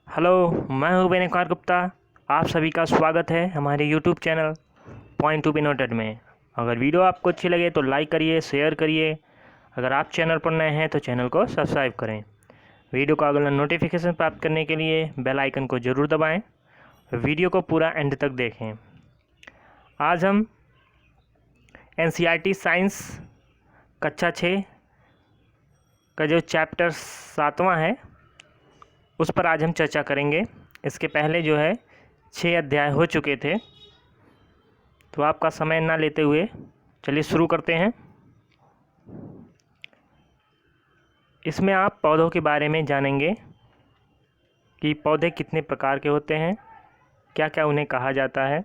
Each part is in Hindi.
हेलो, मैं हूँ विनय कुमार गुप्ता। आप सभी का स्वागत है हमारे YouTube channel point to be noted में। अगर वीडियो आपको अच्छी लगे तो लाइक करिए, शेयर करिए। अगर आप चैनल पर नए हैं तो चैनल को सब्सक्राइब करें। वीडियो का अगला नोटिफिकेशन प्राप्त करने के लिए बेल आइकन को ज़रूर दबाएं। वीडियो को पूरा एंड तक देखें। आज हम NCERT साइंस कक्षा 6 का जो चैप्टर 7वां है उस पर आज हम चर्चा करेंगे। इसके पहले जो है 6 अध्याय हो चुके थे, तो आपका समय ना लेते हुए चलिए शुरू करते हैं। इसमें आप पौधों के बारे में जानेंगे कि पौधे कितने प्रकार के होते हैं, क्या क्या उन्हें कहा जाता है।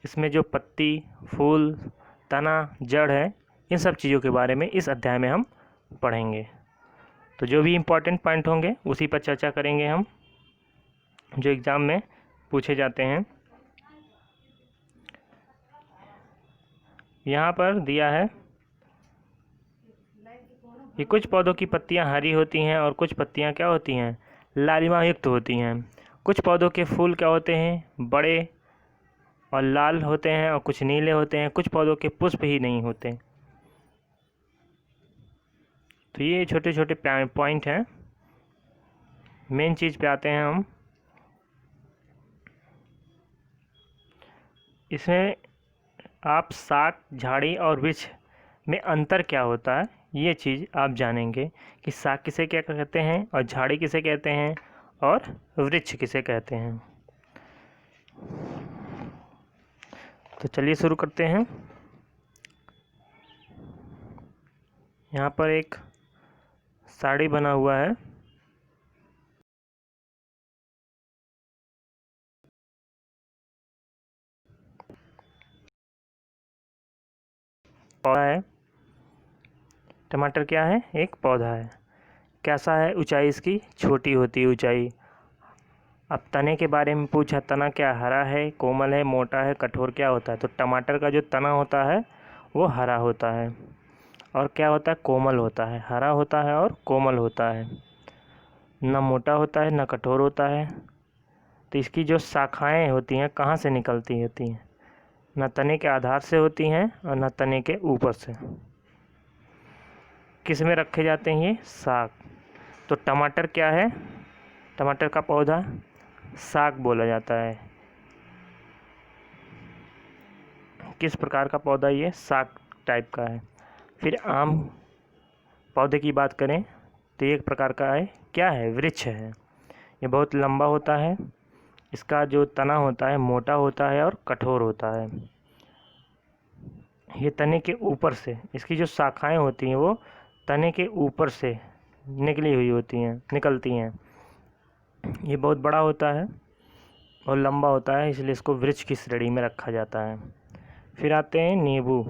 इसमें जो पत्ती, फूल, तना, जड़ है, इन सब चीज़ों के बारे में इस अध्याय में हम पढ़ेंगे। तो जो भी इम्पोर्टेंट पॉइंट होंगे उसी पर चर्चा करेंगे हम, जो एग्ज़ाम में पूछे जाते हैं। यहाँ पर दिया है कि कुछ पौधों की पत्तियाँ हरी होती हैं और कुछ पत्तियाँ क्या होती हैं, लालिमा युक्त होती हैं। कुछ पौधों के फूल क्या होते हैं, बड़े और लाल होते हैं और कुछ नीले होते हैं। कुछ पौधों के पुष्प ही नहीं होते। तो ये छोटे छोटे पॉइंट हैं। मेन चीज़ पे आते हैं हम। इसमें आप शाक, झाड़ी और वृक्ष में अंतर क्या होता है, ये चीज़ आप जानेंगे कि शाक किसे क्या कहते हैं और झाड़ी किसे कहते हैं और वृक्ष किसे कहते हैं। तो चलिए शुरू करते हैं। यहाँ पर एक साड़ी बना हुआ है। पौधा है। टमाटर क्या है, एक पौधा है। कैसा है, ऊंचाई इसकी छोटी होती है ऊंचाई। अब तने के बारे में पूछा, तना क्या हरा है, कोमल है, मोटा है, कठोर क्या होता है। तो टमाटर का जो तना होता है वो हरा होता है और क्या होता है, कोमल होता है। हरा होता है और कोमल होता है, ना मोटा होता है ना कठोर होता है। तो इसकी जो शाखाएं होती हैं कहाँ से निकलती होती हैं, ना तने के आधार से होती हैं और ना तने के ऊपर से। किस में रखे जाते हैं, ये साग। तो टमाटर क्या है, टमाटर का पौधा साग बोला जाता है। किस प्रकार का पौधा, ये साग टाइप का है। फिर आम पौधे की बात करें तो एक प्रकार का है, क्या है, वृक्ष है। ये बहुत लंबा होता है। इसका जो तना होता है मोटा होता है और कठोर होता है। ये तने के ऊपर से, इसकी जो शाखाएं होती हैं वो तने के ऊपर से निकली हुई होती हैं, निकलती हैं। ये बहुत बड़ा होता है और लंबा होता है, इसलिए इसको वृक्ष की श्रेणी में रखा जाता है। फिर आते हैं नींबू।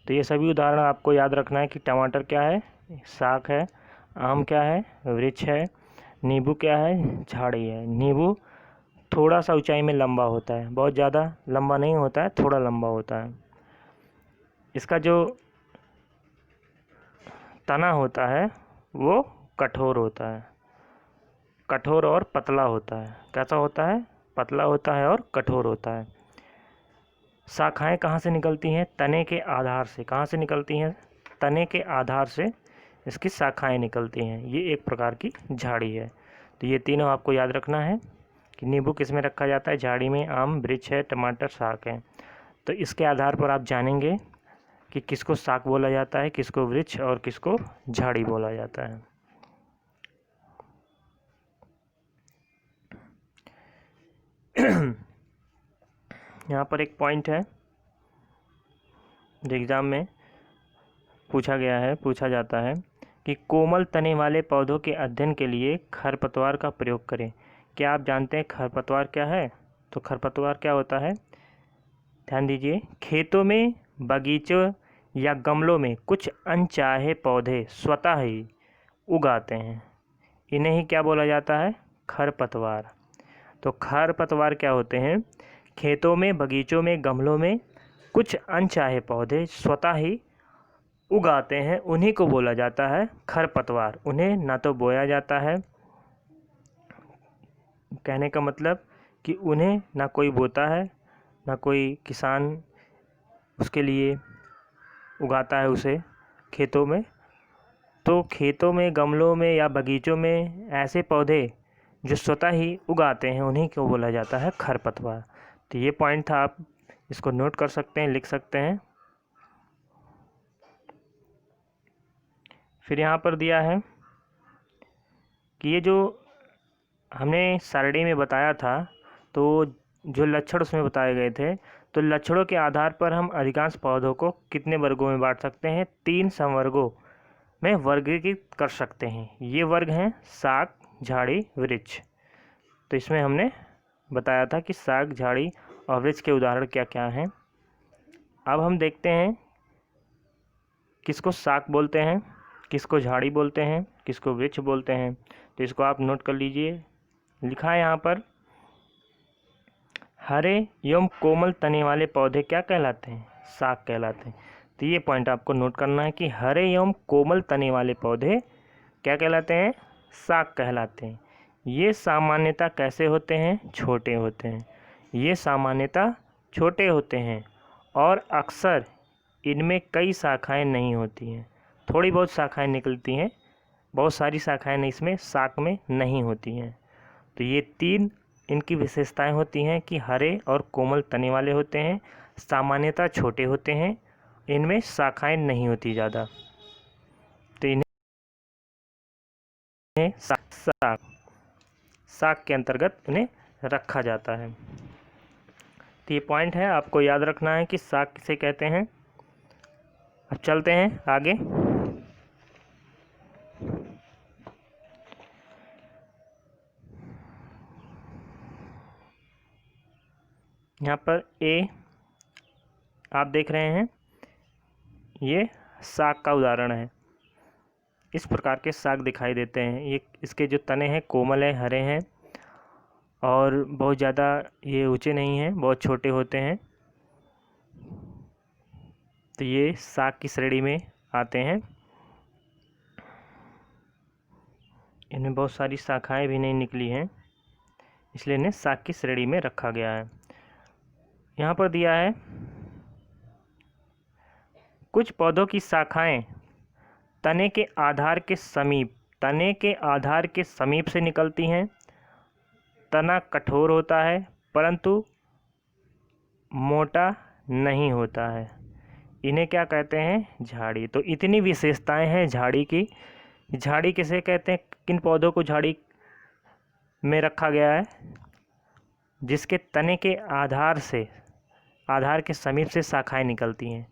तो ये सभी उदाहरण आपको याद रखना है कि टमाटर क्या है, साग है। आम क्या है, वृक्ष है। नींबू क्या है, झाड़ी है। नींबू थोड़ा सा ऊंचाई में लंबा होता है, बहुत ज़्यादा लंबा नहीं होता है, थोड़ा लंबा होता है। इसका जो तना होता है वो कठोर होता है, कठोर और पतला होता है। कैसा होता है, पतला होता है और कठोर होता है। शाखाएं कहाँ से निकलती हैं, तने के आधार से। कहाँ से निकलती हैं, तने के आधार से इसकी शाखाएं निकलती हैं। ये एक प्रकार की झाड़ी है। तो ये तीनों आपको याद रखना है कि नींबू किस में रखा जाता है, झाड़ी में। आम वृक्ष है, टमाटर साग है। तो इसके आधार पर आप जानेंगे कि किसको साग बोला जाता है, किसको वृक्ष और किसको झाड़ी बोला जाता है। यहाँ पर एक पॉइंट है जो एग्ज़ाम में पूछा जाता है कि कोमल तने वाले पौधों के अध्ययन के लिए खरपतवार का प्रयोग करें। क्या आप जानते हैं खरपतवार क्या है? तो खरपतवार क्या होता है, ध्यान दीजिए। खेतों में, बगीचों या गमलों में कुछ अनचाहे पौधे स्वतः ही उग आते हैं, इन्हें ही क्या बोला जाता है, खरपतवार। तो खरपतवार क्या होते हैं, खेतों में, बगीचों में, गमलों में कुछ अनचाहे पौधे स्वतः ही उगाते हैं, उन्हीं को बोला जाता है खरपतवार। उन्हें ना तो बोया जाता है, कहने का मतलब कि उन्हें ना कोई बोता है, ना कोई किसान उसके लिए उगाता है उसे खेतों में। तो खेतों में, गमलों में या बगीचों में ऐसे पौधे जो स्वतः ही उगाते हैं उन्हीं को बोला जाता है खरपतवार। तो ये पॉइंट था, आप इसको नोट कर सकते हैं, लिख सकते हैं। फिर यहाँ पर दिया है कि ये जो हमने सारणी में बताया था, तो जो लक्षण उसमें बताए गए थे, तो लक्षणों के आधार पर हम अधिकांश पौधों को कितने वर्गों में बांट सकते हैं? 3 संवर्गों में वर्गीकृत कर सकते हैं। ये वर्ग हैं शाक, झाड़ी, वृक्ष। तो इसमें हमने बताया था कि शाक, झाड़ी और वृक्ष के उदाहरण क्या क्या हैं। अब हम देखते हैं किसको शाक बोलते हैं, किसको झाड़ी बोलते हैं, किसको वृक्ष बोलते हैं। तो इसको आप नोट कर लीजिए। लिखा है यहाँ पर, हरे एवं कोमल तने वाले पौधे क्या कहलाते हैं? शाक कहलाते हैं। तो ये पॉइंट आपको नोट करना है कि हरे एवं कोमल तने वाले पौधे क्या कहलाते हैं? शाक कहलाते हैं। ये सामान्यतः कैसे होते हैं? छोटे होते हैं। ये सामान्यतः छोटे होते हैं और अक्सर इनमें कई शाखाएं नहीं होती हैं। थोड़ी बहुत शाखाएं निकलती हैं, बहुत सारी शाखाएं इसमें शाक में नहीं होती हैं। तो ये 3 इनकी विशेषताएं होती हैं कि हरे और कोमल तने वाले होते हैं, सामान्यतः छोटे होते हैं, इनमें शाखाएं नहीं होती ज़्यादा। तो इन्हें शाक के अंतर्गत इन्हें रखा जाता है। तो ये पॉइंट है, आपको याद रखना है कि शाक किसे कहते हैं। अब चलते हैं आगे। यहाँ पर ए आप देख रहे हैं, ये शाक का उदाहरण है। इस प्रकार के शाक दिखाई देते हैं। ये इसके जो तने हैं कोमल हैं, हरे हैं और बहुत ज़्यादा ये ऊंचे नहीं हैं, बहुत छोटे होते हैं। तो ये शाक की श्रेणी में आते हैं। इनमें बहुत सारी शाखाएं भी नहीं निकली हैं, इसलिए इन्हें शाक की श्रेणी में रखा गया है। यहाँ पर दिया है, कुछ पौधों की शाखाएं तने के आधार के समीप से निकलती हैं। तना कठोर होता है परंतु मोटा नहीं होता है। इन्हें क्या कहते हैं? झाड़ी। तो इतनी विशेषताएं हैं झाड़ी की। झाड़ी किसे कहते हैं? किन पौधों को झाड़ी में रखा गया है? जिसके तने के आधार के समीप से शाखाएं निकलती हैं।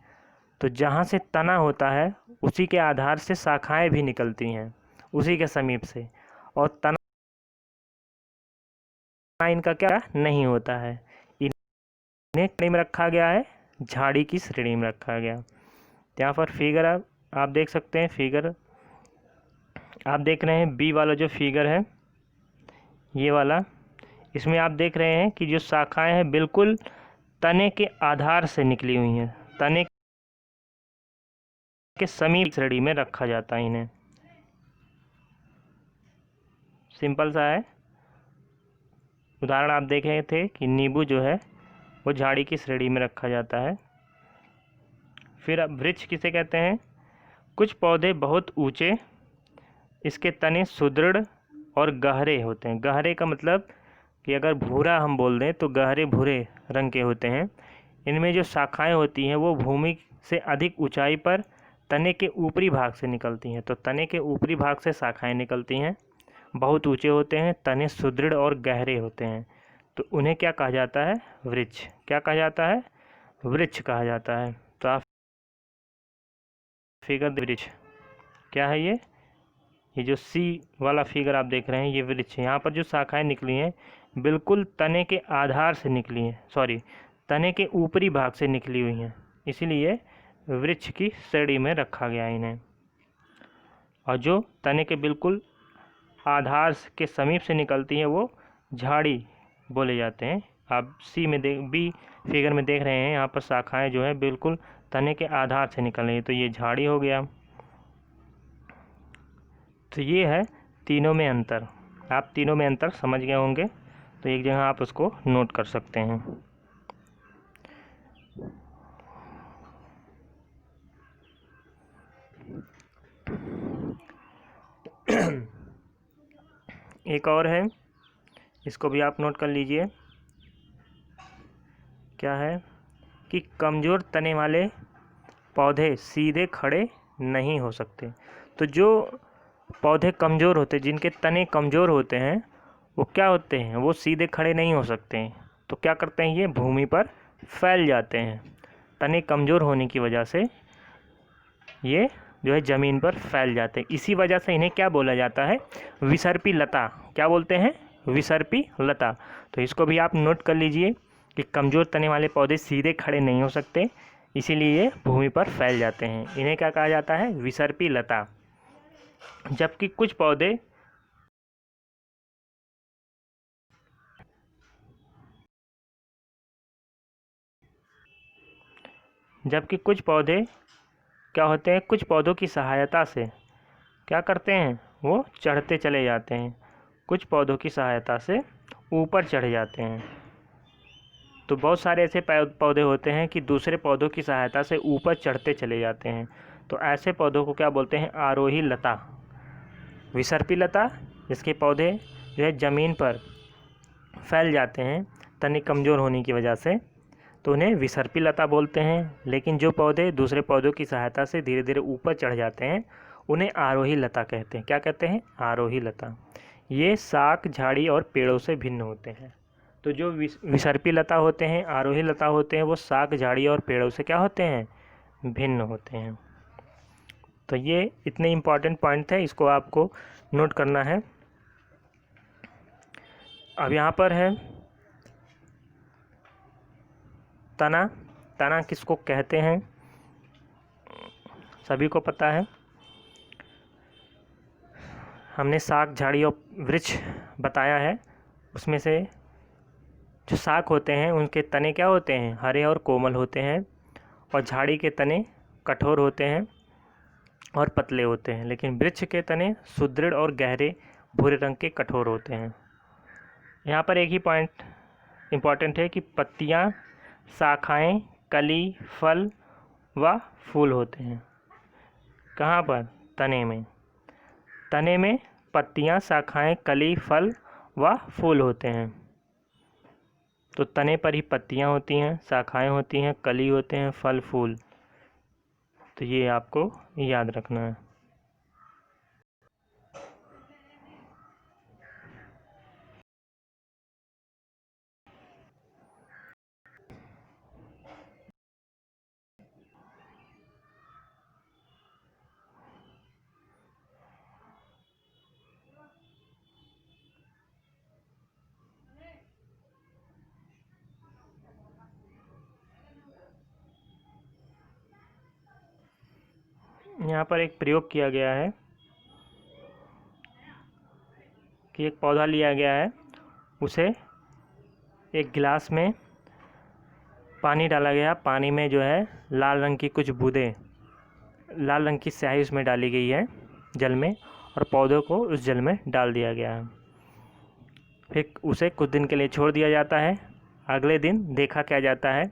तो जहाँ से तना होता है उसी के आधार से शाखाएं भी निकलती हैं, उसी के समीप से। और तना इनका क्या नहीं होता है, इन्हें श्रेणी में रखा गया है, झाड़ी की श्रेणी में रखा गया। यहाँ पर फिगर आप देख सकते हैं। फिगर आप देख रहे हैं, बी वाला जो फिगर है ये वाला, इसमें आप देख रहे हैं कि जो शाखाएं हैं बिल्कुल तने के आधार से निकली हुई हैं, तने के समीप श्रेणी में रखा जाता है इन्हें। सिंपल सा है। उदाहरण आप देख रहे थे कि नींबू जो है वो झाड़ी की श्रेणी में रखा जाता है। फिर अब वृक्ष किसे कहते हैं? कुछ पौधे बहुत ऊंचे, इसके तने सुदृढ़ और गहरे होते हैं। गहरे का मतलब कि अगर भूरा हम बोल दें तो गहरे भूरे रंग के होते हैं। इनमें जो शाखाएं होती हैं वो भूमि से अधिक ऊंचाई पर तने के ऊपरी भाग से निकलती हैं। तो तने के ऊपरी भाग से शाखाएं निकलती हैं, बहुत ऊंचे होते हैं, तने सुदृढ़ और गहरे होते हैं। तो उन्हें क्या कहा जाता है? वृक्ष। क्या कहा जाता है? वृक्ष कहा जाता है। तो आप फिगर वृक्ष क्या है? ये जो सी वाला फिगर आप देख रहे हैं ये वृक्ष है। यहाँ पर जो शाखाएं निकली हैं बिल्कुल तने के आधार से निकली हैं, तने के ऊपरी भाग से निकली हुई हैं, इसीलिए वृक्ष की श्रेणी में रखा गया है इन्हें। और जो तने के बिल्कुल आधार के समीप से निकलती हैं वो झाड़ी बोले जाते हैं। आप बी फिगर में देख रहे हैं, यहाँ पर शाखाएं जो है बिल्कुल तने के आधार से निकल रही है, तो ये झाड़ी हो गया। तो ये है तीनों में अंतर। आप तीनों में अंतर समझ गए होंगे। तो एक जगह आप उसको नोट कर सकते हैं। एक और है, इसको भी आप नोट कर लीजिए। क्या है कि कमज़ोर तने वाले पौधे सीधे खड़े नहीं हो सकते। तो जो पौधे कमज़ोर होते हैं, जिनके तने कमज़ोर होते हैं, वो क्या होते हैं, वो सीधे खड़े नहीं हो सकते हैं। तो क्या करते हैं, ये भूमि पर फैल जाते हैं। तने कमज़ोर होने की वजह से ये जो है ज़मीन पर फैल जाते हैं। इसी वजह से इन्हें क्या बोला जाता है, विसर्पी लता। क्या बोलते हैं, विसर्पी लता। तो इसको भी आप नोट कर लीजिए कि कमज़ोर तने वाले पौधे सीधे खड़े नहीं हो सकते, इसीलिए ये भूमि पर फैल जाते हैं। इन्हें क्या कहा जाता है, विसर्पी लता। जबकि कुछ पौधे क्या होते हैं, कुछ पौधों की सहायता से क्या करते हैं, वो चढ़ते चले जाते हैं। कुछ पौधों की सहायता से ऊपर चढ़ जाते हैं। तो बहुत सारे ऐसे पौधे होते हैं कि दूसरे पौधों की सहायता से ऊपर चढ़ते चले जाते हैं। तो ऐसे पौधों को क्या बोलते हैं, आरोही लता। विसर्पी लता, जिसके पौधे जो है ज़मीन पर फैल जाते हैं तने कमज़ोर होने की वजह से, तो उन्हें विसर्पी लता बोलते हैं। लेकिन जो पौधे दूसरे पौधों की सहायता से धीरे धीरे ऊपर चढ़ जाते हैं, उन्हें आरोही लता कहते हैं। क्या कहते हैं, आरोही लता। ये शाक, झाड़ी और पेड़ों से भिन्न होते हैं। तो जो विसर्पी लता होते हैं, आरोही लता होते हैं, वो शाक, झाड़ी और पेड़ों से क्या होते हैं, भिन्न होते हैं। तो ये इतने इम्पॉर्टेंट पॉइंट थे, इसको आपको नोट करना है। अब यहाँ पर है तना। तना किसको कहते हैं, सभी को पता है। हमने शाक, झाड़ी और वृक्ष बताया है। उसमें से जो शाक होते हैं उनके तने क्या होते हैं, हरे और कोमल होते हैं। और झाड़ी के तने कठोर होते हैं और पतले होते हैं। लेकिन वृक्ष के तने सुदृढ़ और गहरे भूरे रंग के कठोर होते हैं। यहाँ पर एक ही पॉइंट इम्पॉर्टेंट है कि पत्तियाँ, शाखाएं, कली, फल व फूल होते हैं। कहाँ पर, तने में। तने में पत्तियाँ, शाखाएं, कली, फल व फूल होते हैं। तो तने पर ही पत्तियाँ होती हैं, शाखाएं होती हैं, कली होते हैं, फल, फूल। तो ये आपको याद रखना है। यहाँ पर एक प्रयोग किया गया है कि एक पौधा लिया गया है, उसे एक गिलास में पानी डाला गया। पानी में जो है लाल रंग की कुछ बूंदें, लाल रंग की स्याही उसमें डाली गई है जल में, और पौधों को उस जल में डाल दिया गया है। फिर उसे कुछ दिन के लिए छोड़ दिया जाता है। अगले दिन देखा क्या जाता है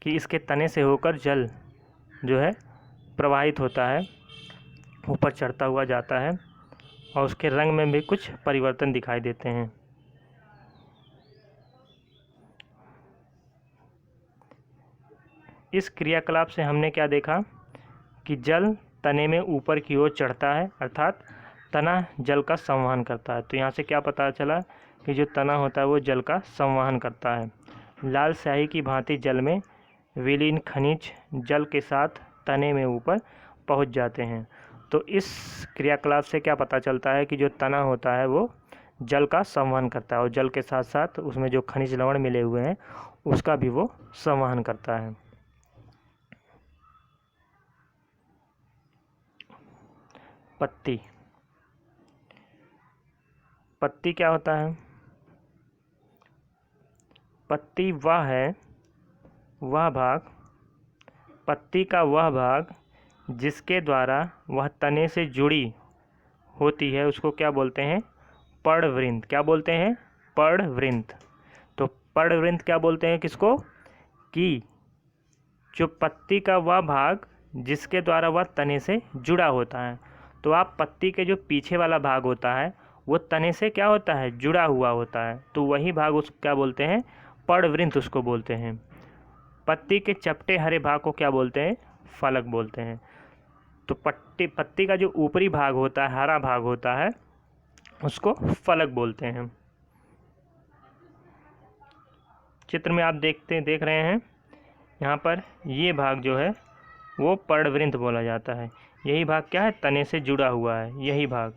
कि इसके तने से होकर जल जो है प्रवाहित होता है, ऊपर चढ़ता हुआ जाता है, और उसके रंग में भी कुछ परिवर्तन दिखाई देते हैं। इस क्रियाकलाप से हमने क्या देखा कि जल तने में ऊपर की ओर चढ़ता है, अर्थात तना जल का संवहन करता है। तो यहाँ से क्या पता चला कि जो तना होता है वो जल का संवहन करता है। लाल स्याही की भांति जल में विलीन खनिज जल के साथ तने में ऊपर पहुँच जाते हैं। तो इस क्रियाकलाप से क्या पता चलता है कि जो तना होता है वो जल का संवहन करता है, और जल के साथ साथ उसमें जो खनिज लवण मिले हुए हैं उसका भी वो संवहन करता है। पत्ती। पत्ती क्या होता है, पत्ती वह भाग, पत्ती का वह भाग जिसके द्वारा वह तने से जुड़ी होती है उसको क्या बोलते हैं, पर्णवृंत। क्या बोलते हैं, पर्णवृंत। तो पर्णवृंत क्या बोलते हैं किसको? कि जो पत्ती का वह भाग जिसके द्वारा वह तने से जुड़ा होता है। तो आप पत्ती के जो पीछे वाला भाग होता है वो तने से क्या होता है? जुड़ा हुआ होता है। तो वही भाग उसको क्या बोलते हैं? पर्णवृंत उसको बोलते हैं। पत्ती के चपटे हरे भाग को क्या बोलते हैं? फलक बोलते हैं। तो पत्ती का जो ऊपरी भाग होता है, हरा भाग होता है, उसको फलक बोलते हैं। चित्र में आप देख रहे हैं यहाँ पर ये भाग जो है वो पर्णवृंत बोला जाता है। यही भाग क्या है? तने से जुड़ा हुआ है, यही भाग,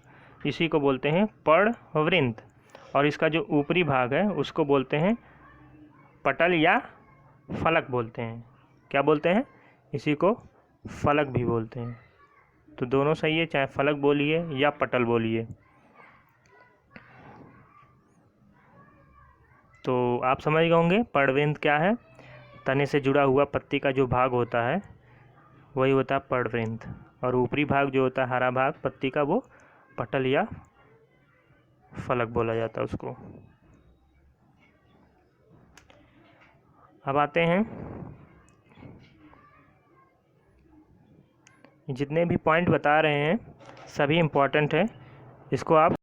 इसी को बोलते हैं पर्णवृंत। और इसका जो ऊपरी भाग है उसको बोलते हैं पटल या फलक बोलते हैं। क्या बोलते हैं? इसी को फलक भी बोलते हैं। तो दोनों सही है, चाहे फलक बोलिए या पटल बोलिए। तो आप समझ गए होंगे पर्णवृंत क्या है। तने से जुड़ा हुआ पत्ती का जो भाग होता है वही होता है पर्णवृंत, और ऊपरी भाग जो होता है हरा भाग पत्ती का वो पटल या फलक बोला जाता है उसको। अब आते हैं, जितने भी पॉइंट बता रहे हैं सभी इम्पोर्टेंट है, इसको आप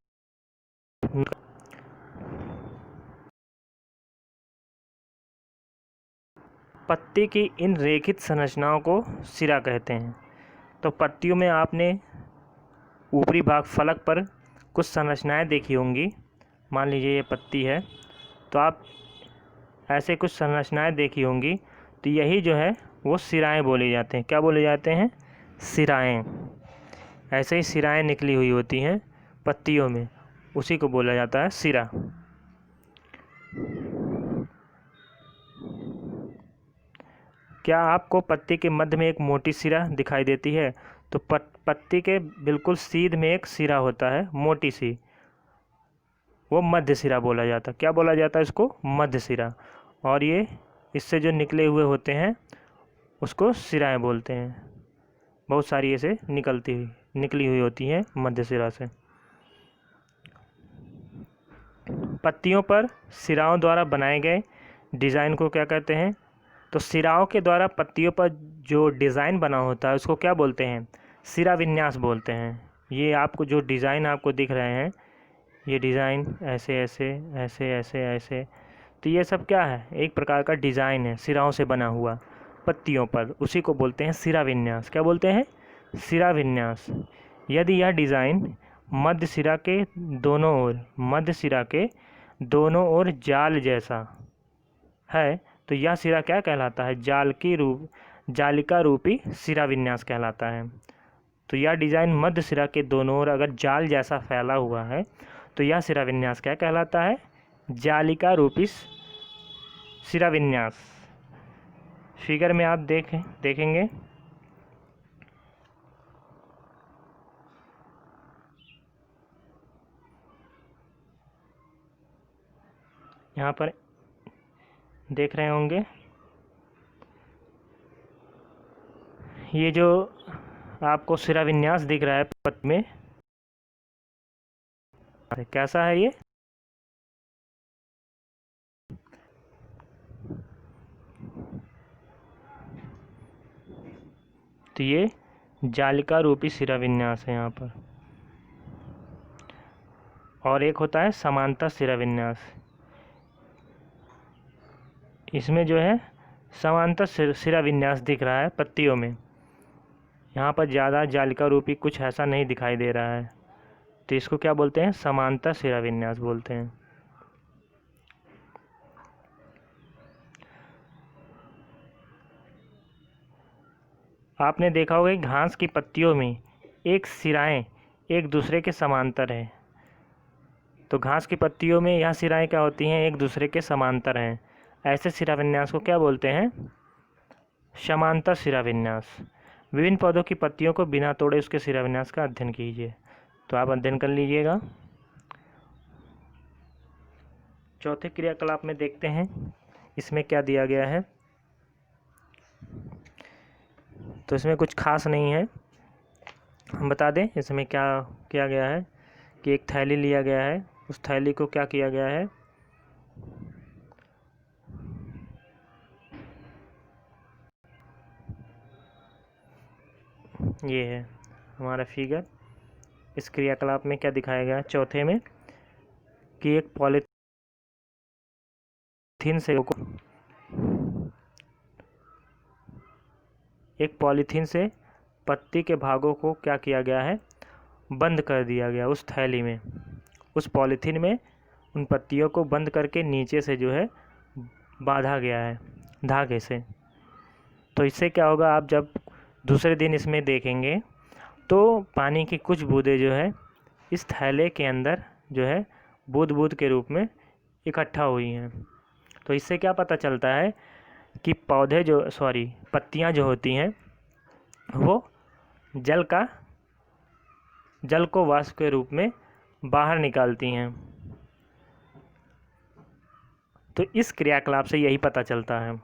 पत्ती की इन रेखित संरचनाओं को सिरा कहते हैं। तो पत्तियों में आपने ऊपरी भाग फलक पर कुछ संरचनाएं देखी होंगी। मान लीजिए ये पत्ती है, तो आप ऐसे कुछ संरचनाएं देखी होंगी। तो यही जो है वो सिराएं बोले जाते हैं। क्या बोले जाते हैं? सिराएं। ऐसे ही सिराएं निकली हुई होती हैं पत्तियों में, उसी को बोला जाता है सिरा। क्या आपको पत्ती के मध्य में एक मोटी सिरा दिखाई देती है? तो पत्ती के बिल्कुल सीध में एक सिरा होता है मोटी सी, वो मध्य सिरा बोला जाता है। क्या बोला जाता है इसको? मध्य सिरा। और ये इससे जो निकले हुए होते हैं उसको सिराएं बोलते हैं। बहुत सारी ऐसे निकली हुई होती हैं मध्य सिरा से। पत्तियों पर सिराओं द्वारा बनाए गए डिज़ाइन को क्या कहते हैं? तो सिराओं के द्वारा पत्तियों पर जो डिज़ाइन बना होता है उसको क्या बोलते हैं? सिरा विन्यास बोलते हैं। ये आपको जो डिज़ाइन आपको दिख रहे हैं, ये डिज़ाइन ऐसे ऐसे ऐसे ऐसे ऐसे, तो ये सब क्या है? एक प्रकार का डिज़ाइन है सिराओं से बना हुआ पत्तियों पर, उसी को बोलते हैं सिरा विन्यास। क्या बोलते हैं? सिरा विन्यास। यदि यह डिज़ाइन मध्य सिरा के दोनों ओर जाल जैसा है तो यह सिरा क्या कहलाता है? जालिका रूपी सिरा विन्यास कहलाता है। तो यह डिज़ाइन मध्य सिरा के दोनों ओर अगर जाल जैसा फैला हुआ है तो यह सिरा विन्यास क्या कहलाता है? जालिका रूपी सिरा विन्यास। फिगर में आप देखेंगे यहाँ पर देख रहे होंगे, ये जो आपको सिरा विन्यास दिख रहा है पत्ती में, कैसा है ये? तो ये जालिका रूपी सिरा विन्यास है यहाँ पर। और एक होता है समांतर सिरा विन्यास। इसमें जो है समांतर सिरा विन्यास दिख रहा है पत्तियों में। यहाँ पर ज़्यादा जालिका रूपी कुछ ऐसा नहीं दिखाई दे रहा है, तो इसको क्या बोलते हैं? समांतर सिरा विन्यास बोलते हैं। आपने देखा होगा कि घास की पत्तियों में एक सिराएं एक दूसरे के समांतर हैं। तो घास की पत्तियों में यह सिराएं क्या होती हैं? एक दूसरे के समांतर हैं। ऐसे सिरा विन्यास को क्या बोलते हैं? समांतर सिरा विन्यास। विभिन्न पौधों की पत्तियों को बिना तोड़े उसके सिरा विन्यास का अध्ययन कीजिए। तो आप अध्ययन कर लीजिएगा। चौथे क्रियाकलाप में देखते हैं इसमें क्या दिया गया है। तो इसमें कुछ खास नहीं है, हम बता दें इसमें क्या किया गया है कि एक थैली लिया गया है, उस थैली को क्या किया गया है? ये है हमारा फिगर। इस क्रियाकलाप में क्या दिखाया गया है चौथे में कि एक पॉलीथीन से पत्ती के भागों को क्या किया गया है, बंद कर दिया गया उस थैली में। उस पॉलीथीन में उन पत्तियों को बंद करके नीचे से जो है बांधा गया है धागे से। तो इससे क्या होगा, आप जब दूसरे दिन इसमें देखेंगे तो पानी की कुछ बूंदें जो है इस थैले के अंदर जो है बूंद बूंद के रूप में इकट्ठा हुई हैं। तो इससे क्या पता चलता है कि पत्तियां जो होती हैं वो जल को वाष्प के रूप में बाहर निकालती हैं। तो इस क्रियाकलाप से यही पता चलता है।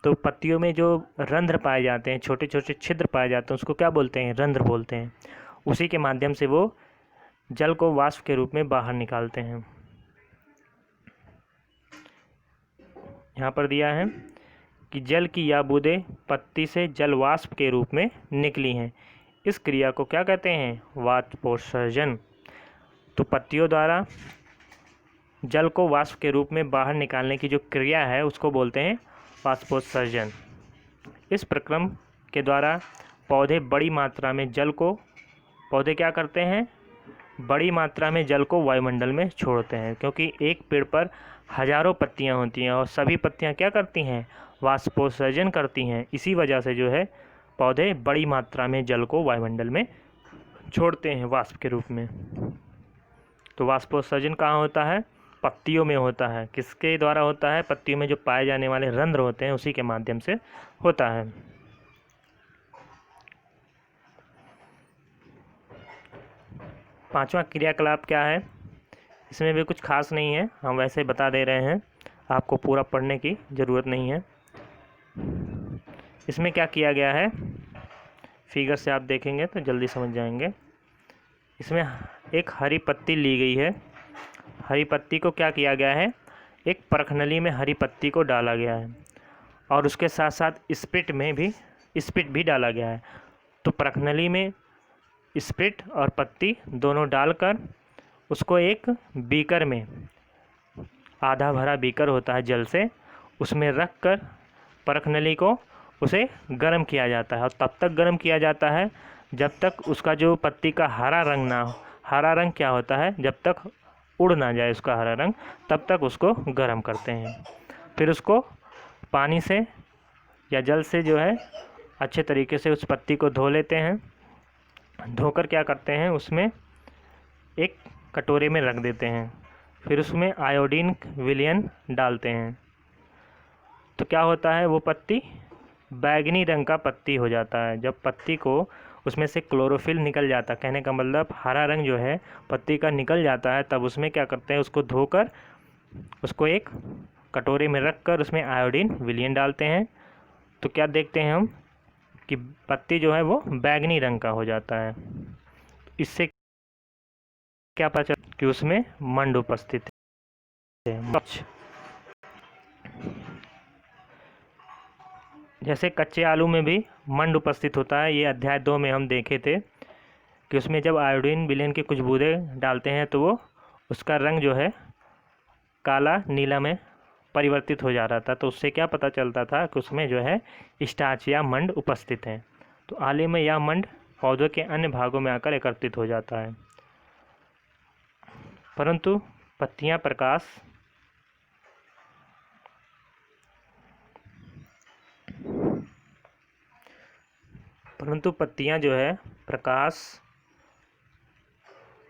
तो पत्तियों में जो रंध्र पाए जाते हैं, छोटे छोटे छिद्र पाए जाते हैं, उसको क्या बोलते हैं, रंध्र बोलते हैं। उसी के माध्यम से वो जल को वाष्प के रूप में बाहर निकालते हैं। यहाँ पर दिया है कि जल की यह बूंदें पत्ती से जल वाष्प के रूप में निकली हैं। इस क्रिया को क्या कहते हैं, वाष्पोत्सर्जन। तो पत्तियों द्वारा जल को वाष्प के रूप में बाहर निकालने की जो क्रिया है उसको बोलते हैं वाष्पोत्सर्जन। इस प्रक्रम के द्वारा पौधे क्या करते हैं, बड़ी मात्रा में जल को वायुमंडल में छोड़ते हैं। क्योंकि एक पेड़ पर हजारों पत्तियां होती हैं और सभी पत्तियां क्या करती हैं, वाष्पोत्सर्जन करती हैं। इसी वजह से जो है पौधे बड़ी मात्रा में जल को वायुमंडल में छोड़ते हैं वाष्प के रूप में। तो वाष्पोत्सर्जन कहाँ होता है, पत्तियों में होता है। किसके द्वारा होता है, पत्तियों में जो पाए जाने वाले रंध्र होते हैं उसी के माध्यम से होता है। पांचवा क्रियाकलाप क्या है, इसमें भी कुछ खास नहीं है, हम वैसे बता दे रहे हैं, आपको पूरा पढ़ने की ज़रूरत नहीं है। इसमें क्या किया गया है, फिगर से आप देखेंगे तो जल्दी समझ जाएंगे। इसमें एक हरी पत्ती ली गई है। हरी पत्ती को क्या किया गया है, एक परखनली में हरी पत्ती को डाला गया है और उसके साथ साथ स्पिट भी डाला गया है। तो परखनली में स्पिट और पत्ती दोनों डालकर उसको एक बीकर में, आधा भरा बीकर होता है जल से, उसमें रख कर परखनली को उसे गर्म किया जाता है। और तब तक गर्म किया जाता है जब तक उसका जो पत्ती का हरा रंग ना हो। हरा रंग क्या होता है, जब तक उड़ ना जाए उसका हरा रंग, तब तक उसको गर्म करते हैं। फिर उसको पानी से या जल से जो है अच्छे तरीके से उस पत्ती को धो लेते हैं। धोकर क्या करते हैं, उसमें एक कटोरे में रख देते हैं। फिर उसमें आयोडीन विलयन डालते हैं। तो क्या होता है, वो पत्ती बैगनी रंग का पत्ती हो जाता है। जब पत्ती को उसमें से क्लोरोफिल निकल जाता है, कहने का मतलब हरा रंग जो है पत्ती का निकल जाता है, तब उसमें क्या करते हैं, उसको धोकर उसको एक कटोरे में रख कर उसमें आयोडीन विलयन डालते हैं। तो क्या देखते हैं हम कि पत्ती जो है वो बैगनी रंग का हो जाता है। इससे क्या पता चलता कि उसमें मंड उपस्थित है। जैसे कच्चे आलू में भी मंड उपस्थित होता है, ये अध्याय 2 में हम देखे थे कि उसमें जब आयोडीन विलयन की कुछ बूंदें डालते हैं तो वो उसका रंग जो है काला नीला में परिवर्तित हो जा रहा था। तो उससे क्या पता चलता था कि उसमें जो है स्टार्च या मंड उपस्थित है। तो आलू में यह मंड पौधों के अन्य भागों में आकर एकत्रित हो जाता है। परंतु पत्तियां जो है प्रकाश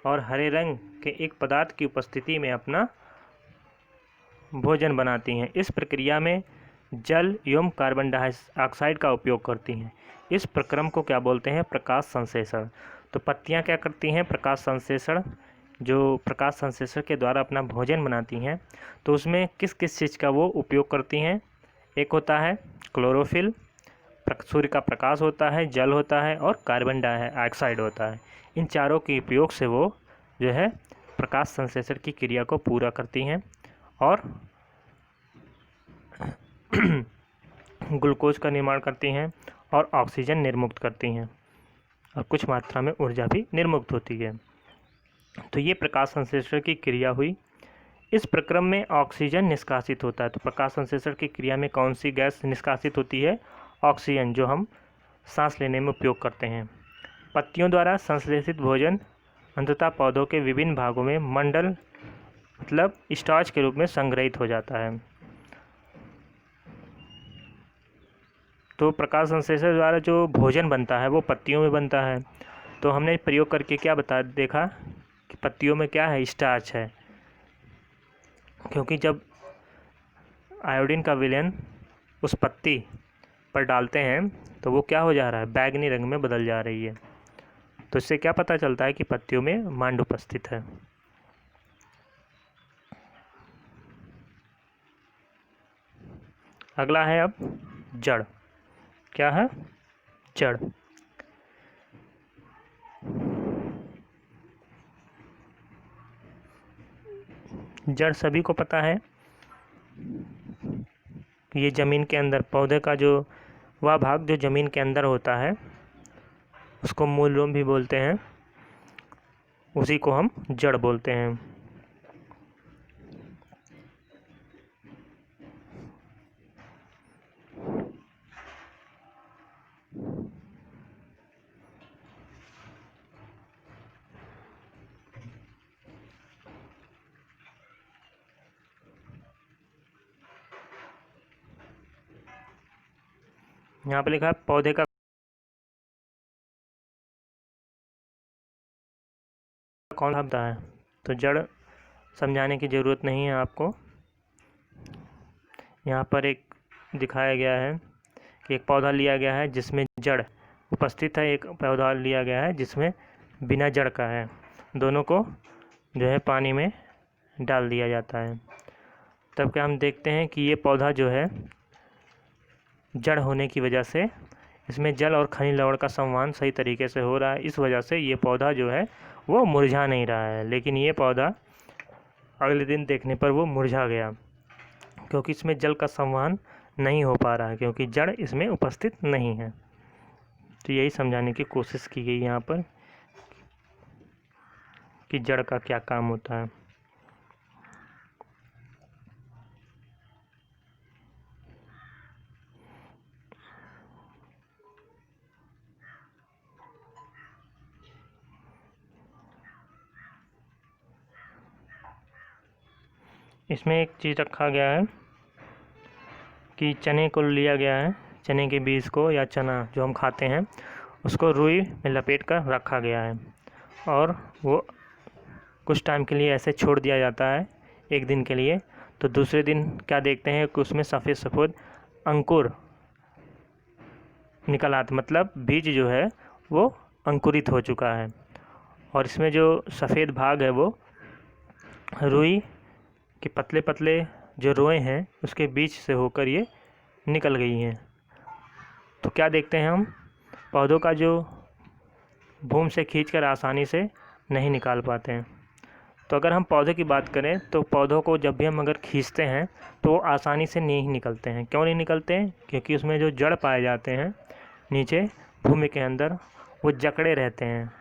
और हरे रंग के एक पदार्थ की उपस्थिति में अपना भोजन बनाती हैं। इस प्रक्रिया में जल एवं कार्बन डाइऑक्साइड का उपयोग करती हैं। इस प्रक्रम को क्या बोलते हैं, प्रकाश संश्लेषण। तो पत्तियां क्या करती हैं, प्रकाश संश्लेषण के द्वारा अपना भोजन बनाती हैं। तो उसमें किस किस चीज़ का वो उपयोग करती हैं, एक होता है क्लोरोफिल, सूर्य का प्रकाश होता है, जल होता है और कार्बन डाइऑक्साइड होता है। इन चारों के उपयोग से वो जो है प्रकाश संश्लेषण की क्रिया को पूरा करती हैं और ग्लूकोज का निर्माण करती हैं और ऑक्सीजन निर्मुक्त करती हैं और कुछ मात्रा में ऊर्जा भी निर्मुक्त होती है। तो ये प्रकाश संश्लेषण की क्रिया हुई। इस प्रक्रम में ऑक्सीजन निष्कासित होता है। तो प्रकाश संश्लेषण की क्रिया में कौन सी गैस निष्कासित होती है? ऑक्सीजन, जो हम सांस लेने में उपयोग करते हैं। पत्तियों द्वारा संश्लेषित भोजन अंततः पौधों के विभिन्न भागों में मंडल मतलब स्टार्च के रूप में संग्रहित हो जाता है। तो प्रकाश संश्लेषण द्वारा जो भोजन बनता है वो पत्तियों में बनता है। तो हमने प्रयोग करके क्या देखा कि पत्तियों में क्या है? स्टार्च है, क्योंकि जब आयोडीन का विलयन उस पत्ती पर डालते हैं तो वो क्या हो जा रहा है? बैंगनी रंग में बदल जा रही है। तो इससे क्या पता चलता है कि पत्तियों में मांड उपस्थित है। अगला है अब जड़। क्या है? जड़। जड़ सभी को पता है कि ये ज़मीन के अंदर पौधे का जो वह भाग जो ज़मीन के अंदर होता है उसको मूलरूप भी बोलते हैं, उसी को हम जड़ बोलते हैं। यहाँ पे लिखा है पौधे का कौन सा शब्द है? तो जड़ समझाने की ज़रूरत नहीं है आपको। यहाँ पर एक दिखाया गया है कि एक पौधा लिया गया है जिसमें जड़ उपस्थित है, एक पौधा लिया गया है जिसमें बिना जड़ का है। दोनों को जो है पानी में डाल दिया जाता है। तब क्या हम देखते हैं कि ये पौधा जो है जड़ होने की वजह से इसमें जल और खनिज लवण का संवहन सही तरीके से हो रहा है। इस वजह से ये पौधा जो है वो मुरझा नहीं रहा है। लेकिन ये पौधा अगले दिन देखने पर वो मुरझा गया, क्योंकि इसमें जल का संवहन नहीं हो पा रहा है, क्योंकि जड़ इसमें उपस्थित नहीं है। तो यही समझाने की कोशिश की गई यहाँ पर कि जड़ का क्या काम होता है। इसमें एक चीज़ रखा गया है कि चने को लिया गया है, चने के बीज को या चना जो हम खाते हैं उसको रुई में लपेट कर रखा गया है और वो कुछ टाइम के लिए ऐसे छोड़ दिया जाता है, एक दिन के लिए। तो दूसरे दिन क्या देखते हैं कि उसमें सफ़ेद सफ़ेद अंकुर निकल आते, मतलब बीज जो है वो अंकुरित हो चुका है और इसमें जो सफ़ेद भाग है वो रुई के पतले पतले जो रोए हैं उसके बीच से होकर ये निकल गई हैं। तो क्या देखते हैं हम? पौधों का जो भूमि से खींचकर आसानी से नहीं निकाल पाते हैं। तो अगर हम पौधे की बात करें तो पौधों को जब भी हम अगर खींचते हैं तो वो आसानी से नहीं निकलते हैं। क्यों नहीं निकलते हैं? क्योंकि उसमें जो जड़ पाए जाते हैं नीचे भूमि के अंदर वो जकड़े रहते हैं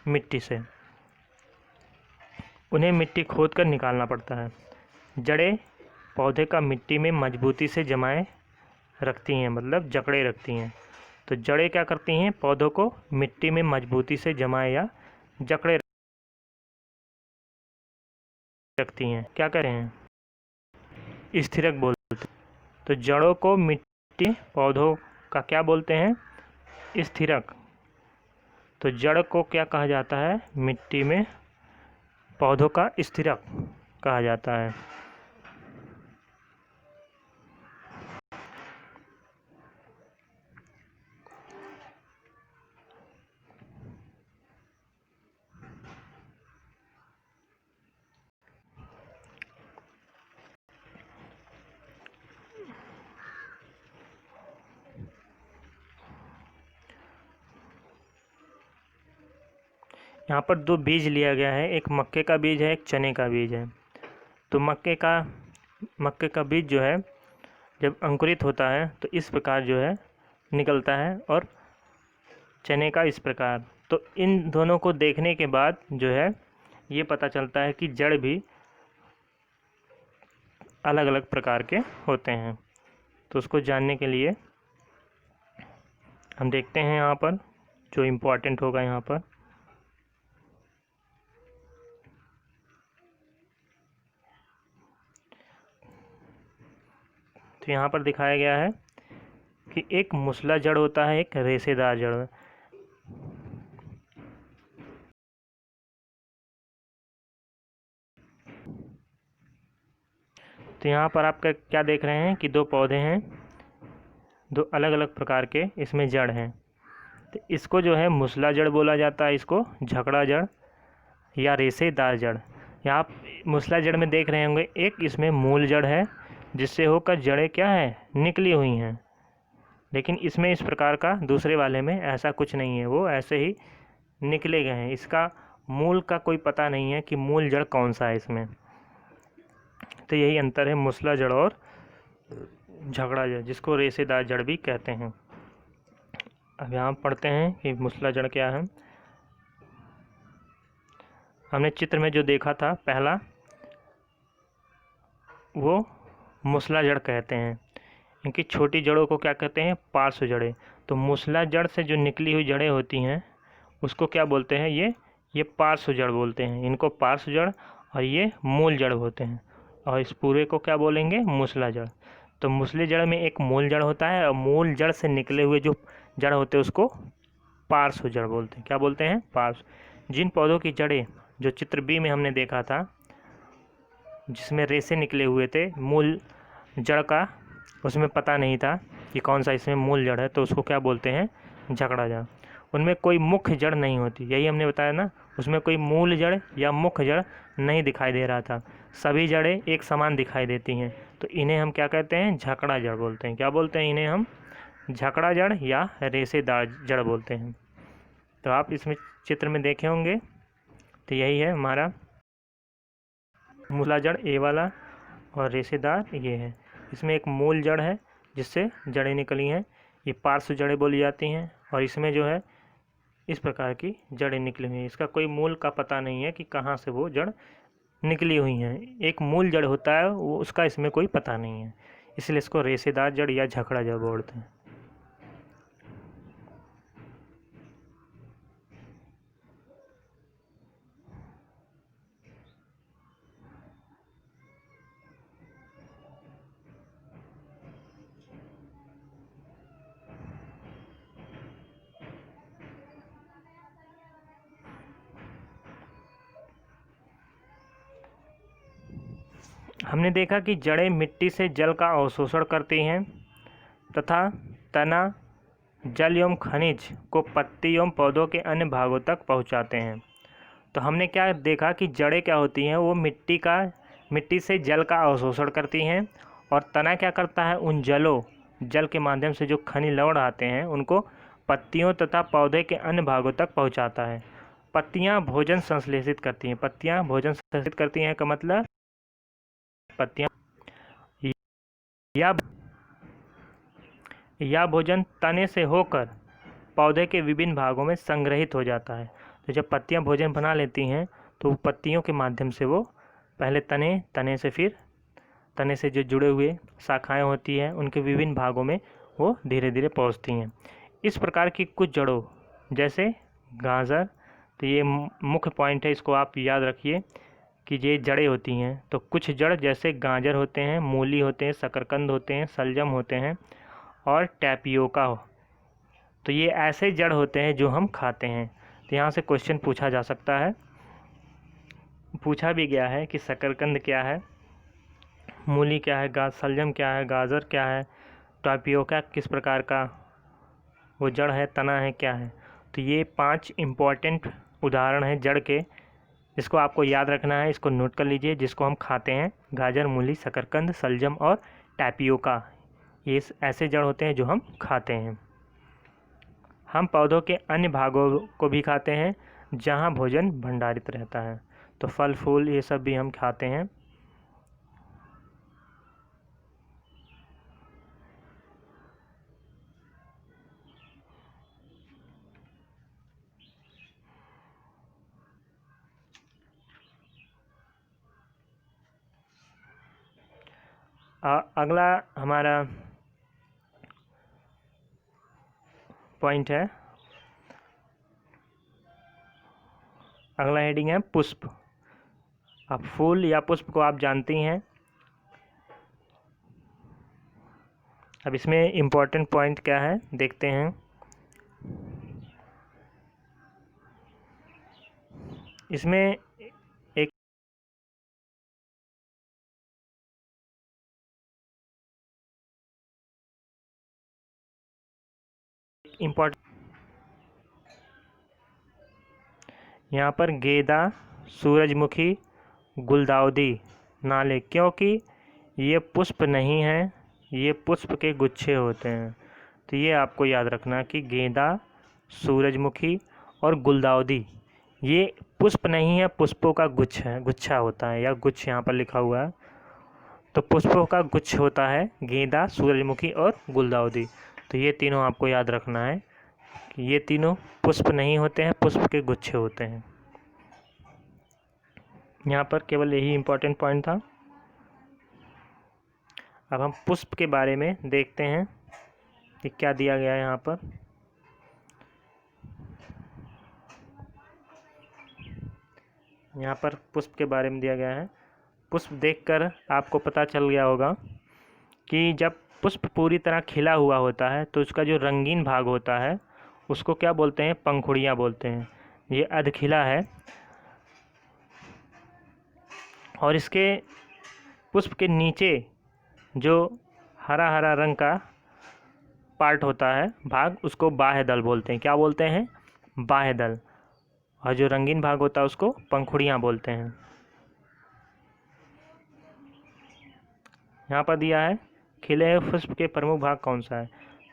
मिट्टी से, उन्हें मिट्टी खोद कर निकालना पड़ता है। जड़ें पौधे का मिट्टी में मजबूती से जमाए रखती हैं, मतलब जकड़े रखती हैं। तो जड़ें क्या करती हैं? पौधों को मिट्टी में मजबूती से जमाए या जकड़े रखती हैं। क्या करें हैं? स्थिरक बोलते हैं। तो जड़ों को मिट्टी पौधों का क्या बोलते हैं? स्थिरक। तो जड़ को क्या कहा जाता है? मिट्टी में पौधों का स्थिरक कहा जाता है। यहाँ पर दो बीज लिया गया है, एक मक्के का बीज है, एक चने का बीज है। तो मक्के का बीज जो है जब अंकुरित होता है तो इस प्रकार जो है निकलता है और चने का इस प्रकार। तो इन दोनों को देखने के बाद जो है ये पता चलता है कि जड़ भी अलग अलग प्रकार के होते हैं। तो उसको जानने के लिए हम देखते हैं यहाँ पर जो इम्पोर्टेंट होगा यहाँ पर। तो यहाँ पर दिखाया गया है कि एक मुसला जड़ होता है, एक रेशेदार जड़। तो यहाँ पर आप क्या देख रहे हैं कि दो पौधे हैं, दो अलग अलग प्रकार के इसमें जड़ हैं। तो इसको जो है मुसला जड़ बोला जाता है, इसको झकड़ा जड़ या रेशेदार जड़। यहाँ आप मुसला जड़ में देख रहे होंगे एक इसमें मूल जड़ है जिससे होकर जड़ें क्या है निकली हुई हैं, लेकिन इसमें इस प्रकार का दूसरे वाले में ऐसा कुछ नहीं है, वो ऐसे ही निकले गए हैं। इसका मूल का कोई पता नहीं है कि मूल जड़ कौन सा है इसमें। तो यही अंतर है मुसला जड़ और झगड़ा जड़, जिसको रेशेदार जड़ भी कहते हैं। अब यहाँ पढ़ते हैं कि मुसला जड़ क्या है। हमने चित्र में जो देखा था पहला, वो मुसला जड़ कहते हैं। इनकी छोटी जड़ों को क्या कहते हैं पार्श्व जड़ें। तो मुसला जड़ से जो निकली हुई जड़ें होती हैं उसको क्या बोलते हैं, ये पार्श्व जड़ बोलते हैं। इनको पार्श्व जड़ और ये मूल जड़ होते हैं, और इस पूरे को क्या बोलेंगे मुसला जड़। तो मुसले जड़ में एक मूल जड़ होता है और मूल जड़ से निकले हुए जो जड़ होते हैं उसको पार्श्व जड़ बोलते हैं। क्या बोलते हैं पार्श्व। जिन पौधों की जड़ें जो चित्र बी में हमने देखा था जिसमें रेशे निकले हुए थे मूल जड़ का, उसमें पता नहीं था कि कौन सा इसमें मूल जड़ है, तो उसको क्या बोलते हैं झगड़ा जड़। उनमें कोई मुख्य जड़ नहीं होती, यही हमने बताया ना, उसमें कोई मूल जड़ या मुख्य जड़ नहीं दिखाई दे रहा था, सभी जड़ें एक समान दिखाई देती हैं। तो इन्हें हम क्या कहते हैं झकड़ा जड़ बोलते हैं। क्या बोलते हैं इन्हें हम झकड़ा जड़ या रेशेदार जड़ बोलते हैं। तो आप इसमें चित्र में देखे होंगे, तो यही है हमारा मूला जड़ ए वाला और रेशेदार ये है। इसमें एक मूल जड़ है जिससे जड़ें निकली हैं, ये पार्श्व जड़ें बोली जाती हैं, और इसमें जो है इस प्रकार की जड़ें निकली हुई हैं। इसका कोई मूल का पता नहीं है कि कहाँ से वो जड़ निकली हुई हैं। एक मूल जड़ होता है वो, उसका इसमें कोई पता नहीं है, इसलिए इसको रेशेदार जड़ या झकड़ा जड़ बोलते हैं। हमने देखा कि जड़ें मिट्टी से जल का अवशोषण करती हैं तथा तना जल एवं खनिज को पत्ती एवं पौधों के अन्य भागों तक पहुंचाते हैं। तो हमने क्या देखा कि जड़ें क्या होती हैं, वो मिट्टी से जल का अवशोषण करती हैं, और तना क्या करता है उन जल के माध्यम से जो खनिज लवण आते हैं उनको पत्तियों तथा पौधे के अन्य भागों तक पहुंचाता है। पत्तियां भोजन संश्लेषित करती हैं। पत्तियां भोजन संश्लेषित करती हैं का मतलब पत्तियां या भोजन तने से होकर पौधे के विभिन्न भागों में संग्रहित हो जाता है। तो जब पत्तियां भोजन बना लेती हैं तो पत्तियों के माध्यम से वो पहले तने से फिर तने से जो जुड़े हुए शाखाएं होती हैं उनके विभिन्न भागों में वो धीरे धीरे पहुंचती हैं। इस प्रकार की कुछ जड़ों जैसे गाजर, तो ये मुख्य पॉइंट है, इसको आप याद रखिए कि ये जड़ें होती हैं। तो कुछ जड़ जैसे गाजर होते हैं, मूली होते हैं, शकरकंद होते हैं, शलजम होते हैं और टैपियोका हो, तो ये ऐसे जड़ होते हैं जो हम खाते हैं। तो यहाँ से क्वेश्चन पूछा जा सकता है, पूछा भी गया है कि शकरकंद क्या है, मूली क्या है, शलजम क्या है, गाजर क्या है, टैपियोका किस प्रकार का वो जड़ है, तना है, क्या है। तो ये 5 इम्पॉर्टेंट उदाहरण हैं जड़ के, इसको आपको याद रखना है, इसको नोट कर लीजिए, जिसको हम खाते हैं। गाजर, मूली, शकरकंद, शलजम और टैपियोका, ये ऐसे जड़ होते हैं जो हम खाते हैं। हम पौधों के अन्य भागों को भी खाते हैं जहाँ भोजन भंडारित रहता है। तो फल फूल ये सब भी हम खाते हैं। अगला हमारा पॉइंट है, अगला हेडिंग है पुष्प। अब फूल या पुष्प को आप जानती हैं। अब इसमें इम्पोर्टेंट पॉइंट क्या है देखते हैं। इसमें एक इम्पोर्टेंट, यहाँ पर गेंदा, सूरजमुखी, गुलदाउदी, नाले, क्योंकि ये पुष्प नहीं है, ये पुष्प के गुच्छे होते हैं। तो ये आपको याद रखना कि गेंदा, सूरजमुखी और गुलदाउदी ये पुष्प नहीं है, पुष्पों का गुच्छ है, गुच्छा होता है, या गुच्छ यहाँ पर लिखा हुआ है। तो पुष्पों का गुच्छ होता है गेंदा, सूरजमुखी और गुलदाउदी। तो ये तीनों आपको याद रखना है कि ये तीनों पुष्प नहीं होते हैं, पुष्प के गुच्छे होते हैं। यहाँ पर केवल यही इम्पोर्टेंट पॉइंट था। अब हम पुष्प के बारे में देखते हैं कि क्या दिया गया है यहाँ पर। यहाँ पर पुष्प के बारे में दिया गया है। पुष्प देखकर आपको पता चल गया होगा कि जब पुष्प पूरी तरह खिला हुआ होता है तो उसका जो रंगीन भाग होता है उसको क्या बोलते हैं, पंखुड़ियाँ बोलते हैं। ये अधखिला है और इसके पुष्प के नीचे जो हरा हरा रंग का पार्ट होता है, भाग, उसको बाह्य दल बोलते हैं। क्या बोलते हैं, बाह्य दल। और जो रंगीन भाग होता है उसको पंखुड़ियाँ बोलते हैं। यहाँ पर दिया है खिले हुए पुष्प के प्रमुख भाग कौन सा है।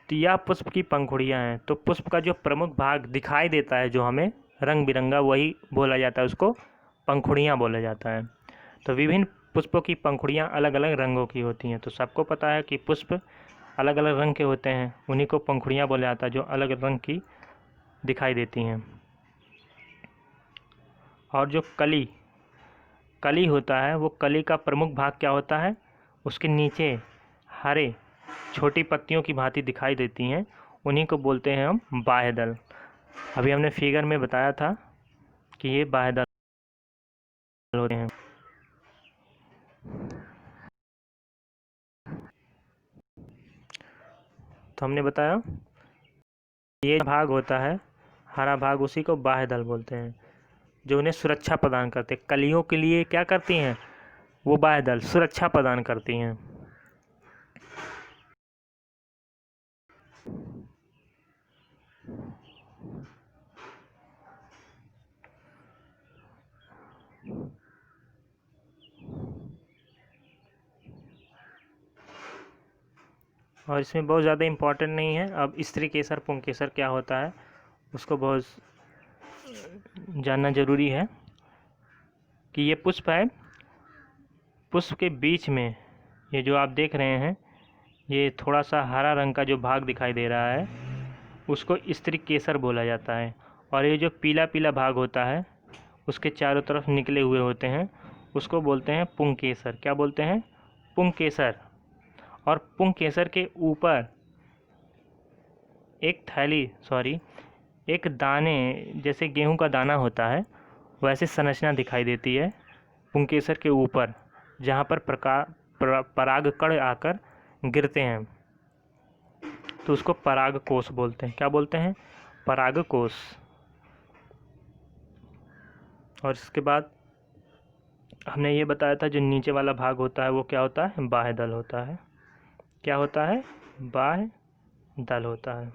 तो यह पुष्प की पंखुड़ियाँ हैं। तो पुष्प का जो प्रमुख भाग दिखाई देता है जो हमें रंग बिरंगा, वही बोला जाता है, उसको पंखुड़ियाँ बोला जाता है। तो विभिन्न पुष्पों की पंखुड़ियाँ अलग अलग रंगों की होती हैं। तो सबको पता है कि पुष्प अलग अलग रंग के होते हैं, उन्हीं को पंखुड़ियाँ बोला जाता है, जो अलग रंग की दिखाई देती हैं। और जो कली होता है, वो कली का प्रमुख भाग क्या होता है, उसके नीचे हरे छोटी पत्तियों की भांति दिखाई देती हैं, उन्हीं को बोलते हैं हम बाह्य दल। अभी हमने फिगर में बताया था कि ये बाह्य दल होते हैं। तो हमने बताया ये भाग होता है हरा भाग, उसी को बाह्य दल बोलते हैं, जो उन्हें सुरक्षा प्रदान करते हैं। कलियों के लिए क्या करती हैं, वो बाह्य दल सुरक्षा प्रदान करती हैं। और इसमें बहुत ज़्यादा इम्पोर्टेंट नहीं है। अब स्त्री केसर पुंकेसर क्या होता है उसको बहुत जानना ज़रूरी है कि ये पुष्प है, पुष्प के बीच में ये जो आप देख रहे हैं, ये थोड़ा सा हरा रंग का जो भाग दिखाई दे रहा है उसको स्त्री केसर बोला जाता है। और ये जो पीला पीला भाग होता है उसके चारों तरफ निकले हुए होते हैं, उसको बोलते हैं पुंकेसर। क्या बोलते हैं, पुंकेसर। और पुंकेसर के ऊपर एक दाने जैसे गेहूं का दाना होता है वैसे संरचना दिखाई देती है पुंकेसर के ऊपर, जहाँ पर परागकण आकर गिरते हैं, तो उसको परागकोश बोलते हैं। क्या बोलते हैं, परागकोश। और इसके बाद हमने ये बताया था जो नीचे वाला भाग होता है वो क्या होता है, बाह्य दल होता है। क्या होता है, बाह्य दल होता है।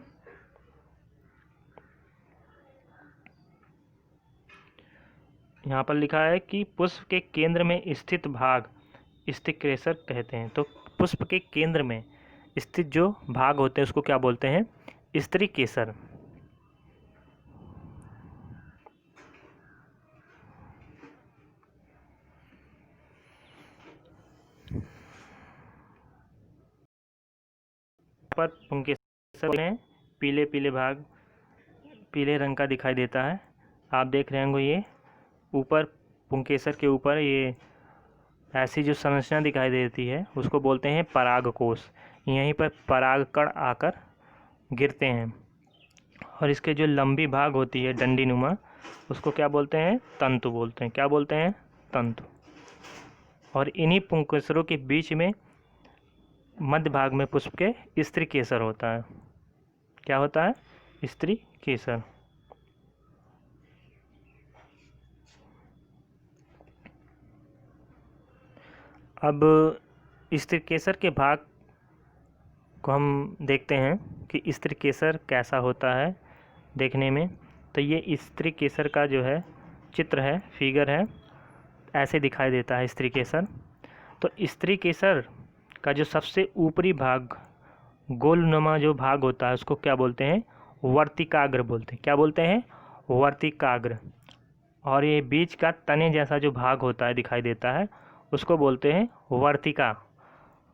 यहाँ पर लिखा है कि पुष्प के केंद्र में स्थित भाग स्थिकेसर कहते हैं। तो पुष्प के केंद्र में स्थित जो भाग होते हैं उसको क्या बोलते हैं, स्त्रीकेसर। पर पुंकेसर में पीले पीले भाग पीले रंग का दिखाई देता है। आप देख रहे होंगे ये ऊपर पुंकेसर के ऊपर ये ऐसी जो संरचना दिखाई देती है उसको बोलते हैं परागकोश। यहीं पर परागकण आकर गिरते हैं और इसके जो लंबी भाग होती है डंडीनुमा, उसको क्या बोलते हैं? तंतु बोलते हैं। क्या बोलते हैं? तंतु। और इन्हीं पुंकेसरों के बीच में मध्य भाग में पुष्प के स्त्री केसर होता है। क्या होता है? स्त्री केसर। अब स्त्री केसर के भाग को हम देखते हैं कि स्त्री केसर कैसा होता है देखने में। तो ये स्त्री केसर का जो है चित्र है, फिगर है, ऐसे दिखाई देता है स्त्री केसर। तो स्त्री केसर का जो सबसे ऊपरी भाग गोलनुमा जो भाग होता है उसको क्या बोलते हैं? वर्तिकाग्र बोलते हैं। क्या बोलते हैं? वर्तिकाग्र। और ये बीच का तने जैसा जो भाग होता है दिखाई देता है उसको बोलते हैं वर्तिका।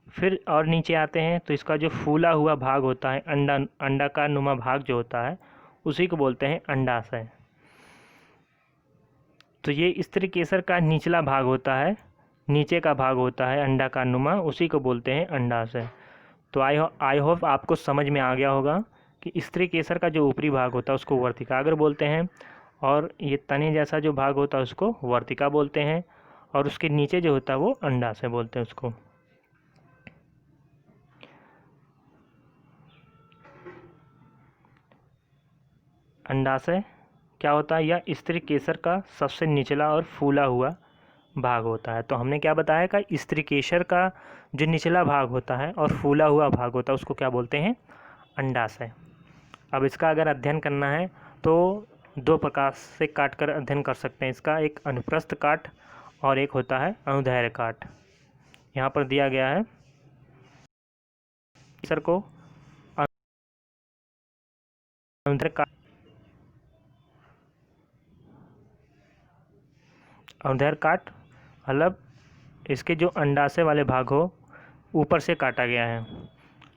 फिर और नीचे आते हैं तो इसका जो फूला हुआ भाग होता है अंडाकार नुमा भाग जो होता है उसी को बोलते हैं अंडाशय। तो ये स्त्री केसर का निचला भाग होता है, नीचे का भाग होता है अंडाकार नुमा, उसी को बोलते हैं अंडाशय। तो आई होप आपको समझ में आ गया होगा कि स्त्री केसर का जो ऊपरी भाग होता है उसको वर्तिकाग्र बोलते हैं और ये तने जैसा जो भाग होता है उसको वर्तिका बोलते हैं और उसके नीचे जो होता है वो अंडाशय बोलते हैं उसको। अंडाशय क्या होता है? या स्त्री केसर का सबसे निचला और फूला हुआ भाग होता है। तो हमने क्या बताया कि स्त्री केसर का जो निचला भाग होता है और फूला हुआ भाग होता है उसको क्या बोलते हैं? अंडाशय। अब इसका अगर अध्ययन करना है तो दो प्रकार से काट कर अध्ययन कर सकते हैं इसका, एक अनुप्रस्थ काट और एक होता है अनुदैर्घ्य काट। यहाँ पर दिया गया है केसर को अनुदैर्घ्य काट, अनुदैर्घ्य काट मतलब इसके जो अंडाशय वाले भाग हो ऊपर से काटा गया है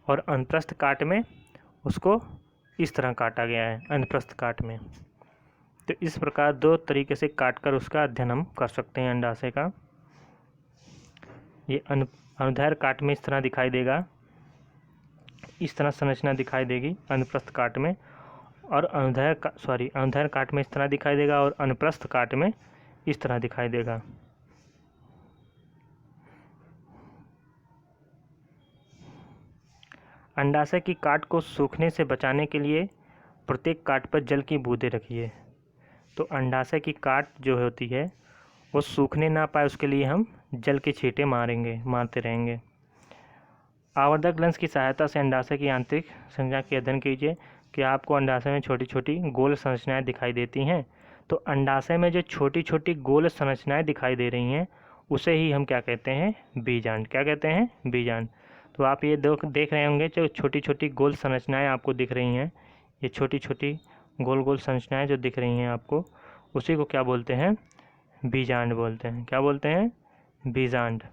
और अनुप्रस्थ काट में उसको इस तरह काटा गया है अनुप्रस्थ काट में। तो इस प्रकार दो तरीके से काट कर उसका अध्ययन हम कर सकते हैं अंडाशय का। ये अनुदैर्घ्य काट में इस तरह दिखाई देगा, इस तरह संरचना दिखाई देगी अनुप्रस्थ काट में, और अनुदैर्घ्य काट में इस तरह दिखाई देगा और अनुप्रस्थ काट में इस तरह दिखाई देगा। अंडाशय की काट को सूखने से बचाने के लिए प्रत्येक काट पर जल की बूंदें रखिए। तो अंडाशय की काट जो होती है वो सूखने ना पाए उसके लिए हम जल के छींटे मारते रहेंगे। आवर्धक लेंस की सहायता से अंडाशय की आंतरिक संरचना के अध्ययन कीजिए। कि आपको अंडाशय में छोटी छोटी गोल संरचनाएं दिखाई देती हैं, तो अंडाशय में जो छोटी छोटी गोल संरचनाएं दिखाई दे रही हैं उसे ही हम क्या कहते हैं? बीजांड। क्या कहते हैं? बीजांड। तो आप ये देख रहे होंगे जो छोटी छोटी गोल संरचनाएं आपको दिख रही हैं, ये छोटी छोटी गोल गोल संरचनाएं जो दिख रही हैं आपको, उसी को क्या बोलते हैं? बीजांड बोलते हैं। क्या बोलते हैं? बीजांड।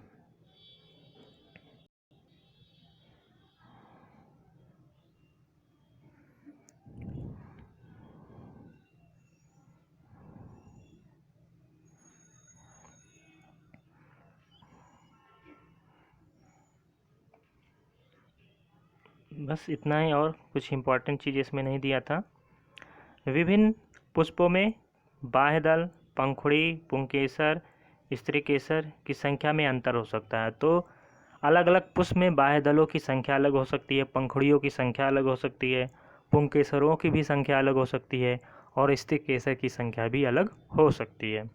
बस इतना ही, और कुछ इम्पोर्टेंट चीज़ इसमें नहीं दिया था। विभिन्न पुष्पों में बाह्यदल, पंखुड़ी, पुंकेसर, स्त्रीकेसर की संख्या में अंतर हो सकता है। तो अलग अलग पुष्प में बाह्यदलों की संख्या अलग हो सकती है, पंखुड़ियों की संख्या अलग हो सकती है, पुंकेसरों की भी संख्या अलग हो सकती है और स्त्रीकेसर की संख्या भी अलग हो सकती है।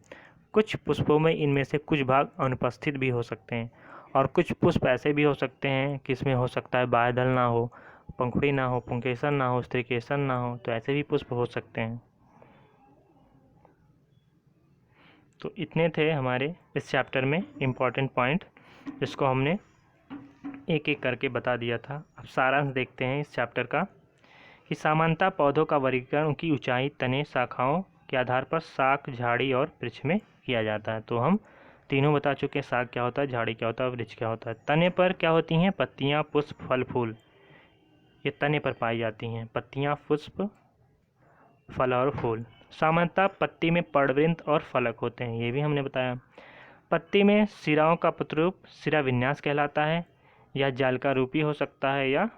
कुछ पुष्पों में इनमें से कुछ भाग अनुपस्थित भी हो सकते हैं और कुछ पुष्प ऐसे भी हो सकते हैं कि इसमें हो सकता है बाह्यदल ना हो, पंखुड़ी ना हो, पुंकेसर ना हो, स्त्रीकेसर ना हो, तो ऐसे भी पुष्प हो सकते हैं। तो इतने थे हमारे इस चैप्टर में इम्पॉर्टेंट पॉइंट, जिसको हमने एक एक करके बता दिया था। अब सारांश देखते हैं इस चैप्टर का कि सामान्यतः पौधों का वर्गीकरण उनकी ऊंचाई, तने, शाखाओं के आधार पर शाख, झाड़ी और वृक्ष में किया जाता है। तो हम तीनों बता चुके हैं, शाख क्या होता है, झाड़ी क्या होता है, वृक्ष क्या होता है। तने पर क्या होती हैं? पत्तियां, पुष्प, फल, फूल, ये तने पर पाई जाती हैं। पत्तियां, पुष्प, फल और फूल। सामान्यतः पत्ती में पर्णवृंत और फलक होते हैं, ये भी हमने बताया। पत्ती में सिराओं का प्रतिरूप सिरा विन्यास कहलाता है, या जाल का रूपी हो सकता है, या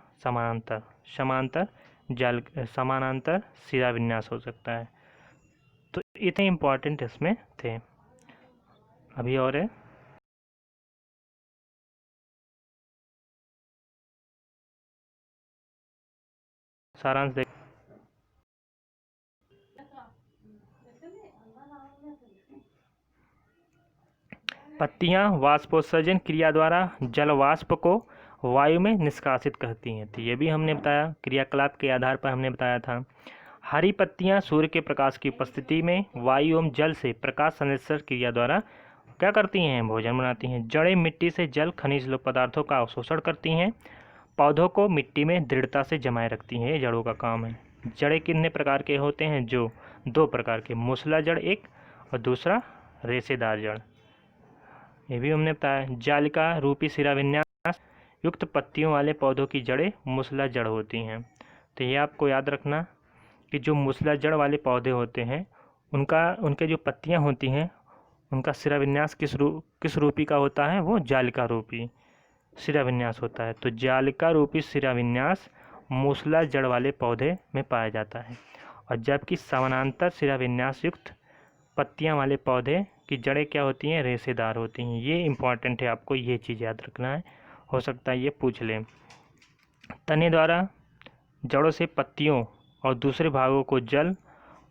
समानांतर सिरा विन्यास हो सकता है। तो इतने इम्पोर्टेंट इसमें थे। अभी और है, सारांश देख। पत्तियां वाष्पोत्सर्जन क्रिया द्वारा जल वाष्प को वायु में निष्कासित करती हैं। तो ये भी हमने बताया, क्रियाकलाप के आधार पर हमने बताया था। हरी पत्तियां सूर्य के प्रकाश की उपस्थिति में वायु एवं जल से प्रकाश संश्लेषण क्रिया द्वारा क्या करती हैं? भोजन बनाती हैं। जड़ें मिट्टी से जल खनिज लोक पदार्थों का अवशोषण करती हैं। पौधों को मिट्टी में दृढ़ता से जमाए रखती हैं, ये जड़ों का काम है। जड़ें कितने प्रकार के होते हैं? जो 2 प्रकार के, मूसला जड़ एक और दूसरा रेशेदार जड़। ये भी हमने बताया। जालिका रूपी सिरा विन्यास युक्त पत्तियों वाले पौधों की जड़ें मूसला जड़ होती हैं। तो ये आपको याद रखना कि जो मूसला जड़ वाले पौधे होते हैं उनके जो पत्तियां होती हैं उनका सिरा विन्यास किस रूपी का होता है? वो जालिका रूपी सिरा विन्यास होता है। तो जालिका रूपी सिरा विन्यास मूसला जड़ वाले पौधे में पाया जाता है, और जबकि समानांतर सिरा विन्यास युक्त पत्तियां वाले पौधे की जड़ें क्या होती हैं? रेशेदार होती हैं। ये इंपॉर्टेंट है, आपको ये चीज़ याद रखना है, हो सकता है ये पूछ लें। तने द्वारा जड़ों से पत्तियों और दूसरे भागों को जल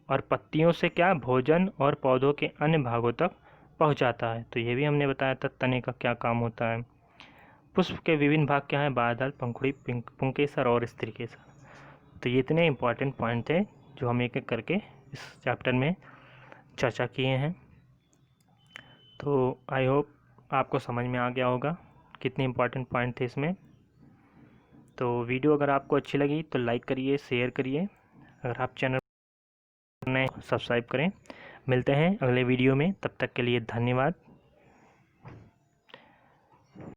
और पत्तियों से क्या? भोजन और पौधों के अन्य भागों तक पहुंचाता है। तो ये भी हमने बताया था तने का क्या काम होता है। पुष्प के विभिन्न भाग क्या हैं? बाह्यदल, पंखुड़ी, पुंकेसर और स्त्रीकेसर। तो ये इतने इम्पॉर्टेंट पॉइंट थे जो हम एक एक करके इस चैप्टर में चर्चा किए हैं। तो आई होप आपको समझ में आ गया होगा कितने इम्पॉर्टेंट पॉइंट थे इसमें। तो वीडियो अगर आपको अच्छी लगी तो लाइक करिए, शेयर करिए। अगर आप चैनल नए सब्सक्राइब करें। मिलते हैं अगले वीडियो में, तब तक के लिए धन्यवाद।